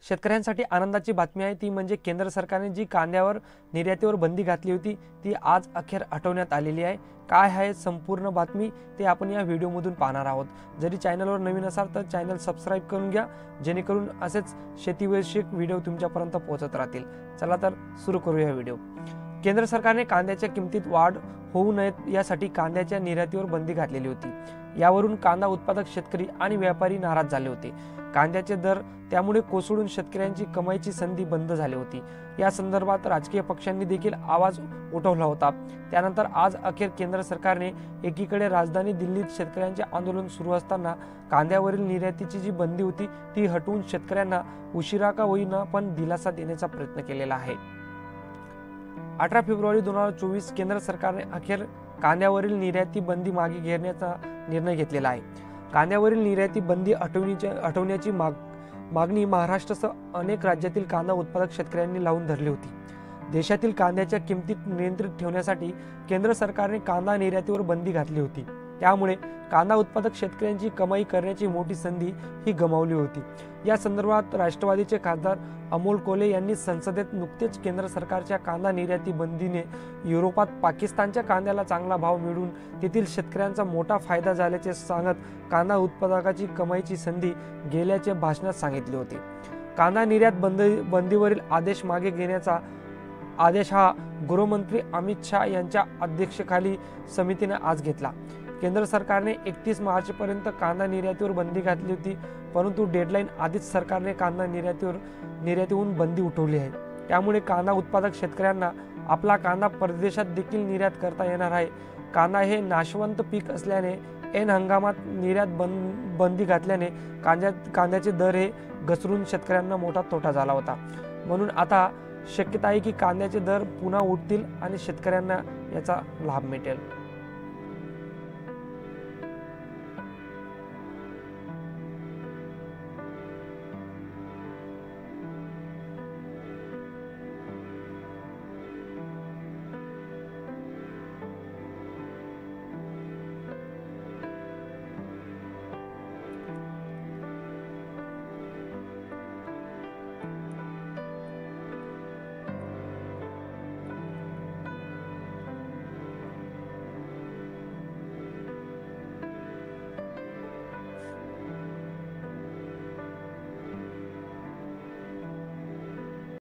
शेतकऱ्यांसाठी आनंदाची बातमी आहे ती म्हणजे केंद्र सरकारने जी कांद्यावर निर्यातीवर बंदी घातली होती ती आज अखेर हटवण्यात आलेली आहे। काय आहे संपूर्ण बातमी ते आपण या व्हिडिओमधून पाहणार आहोत। जरी चॅनलवर नवीन असाल तर चॅनल सबस्क्राइब करून घ्या, जेणेकरून असेच शेतीविषयक व्हिडिओ तुमच्यापर्यंत पोहोचत राहतील। चला तर सुरू करूया व्हिडिओ। केंद्र सरकारने कांद्याच्या किमतीत वाढ होऊ नये यासाठी कांद्याच्या निर्यातीवर बंदी घातलेली होती। यावरून कांदा उत्पादक शेतकरी आणि व्यापारी नाराज झाले होते। कांद्याचे दर त्यामुळे कोसळून शेतकऱ्यांची कमाईची संधी बंद झाली होती। या संदर्भात राजकीय पक्षांनी देखील आवाज उठवला होता। त्यानंतर आज अखेर केंद्र सरकारने एकीकडे राजधानी दिल्लीत शेतकऱ्यांचे आंदोलन सुरू असताना कांद्यावरील निर्यातीची जी बंदी होती ती हटवून शेतकऱ्यांना उशिरा का होईना पण दिलासा देण्याचा प्रयत्न केलेला आहे। 18 फेब्रुवारी 2024 केंद्र सरकारने अखेर कांद्यावरील निर्याती बंदी मागे घेण्याचा निर्णय घेतलेला आहे। कांद्यावरील निर्याती बंदी हटवण्याची मागणी महाराष्ट्रासह अनेक राज्यातील कांदा उत्पादक शेतकऱ्यांनी लावून धरली होती। देशातील कांद्याच्या किमतीत नियंत्रित ठेवण्यासाठी केंद्र सरकारने कांदा निर्यातीवर बंदी घातली होती। त्यामुळे कांदा उत्पादक शेतकऱ्यांची कमाई करण्याची मोठी संधी ही गमावली होती। या संदर्भात राष्ट्रवादीचे खासदार अमोल कोल्हे यांनी संसदेत नुकतेच केंद्र सरकारच्या कांदा निर्याती बंदीने युरोपात पाकिस्तानच्या कांद्याला चांगला भाव मिळून तेथील शेतकऱ्यांचा मोठा फायदा झाल्याचे सांगत कांदा उत्पादकाची कमाईची संधी गेल्याचे भाषणात सांगितले होते। कांदा निर्यात बंदीवरील आदेश मागे घेण्याचा आदेश हा गृहमंत्री अमित शाह यांच्या अध्यक्षतेखाली समितीने आज घेतला। केंद्र सरकारने 31 मार्चपर्यंत कांदा निर्यातीवर बंदी घातली होती, परंतु डेडलाईन आधीच सरकारने कांदा निर्यातीहून बंदी उठवली आहे। त्यामुळे कांदा उत्पादक शेतकऱ्यांना आपला कांदा परदेशात देखील निर्यात करता येणार आहे। कांदा हे नाशवंत पीक असल्याने ऐन हंगामात निर्यात बंदी घातल्याने कांद्याचे दर हे घसरून शेतकऱ्यांना मोठा तोटा झाला होता। म्हणून आता शक्यता आहे की कांद्याचे दर पुन्हा उठतील आणि शेतकऱ्यांना याचा लाभ मिळेल।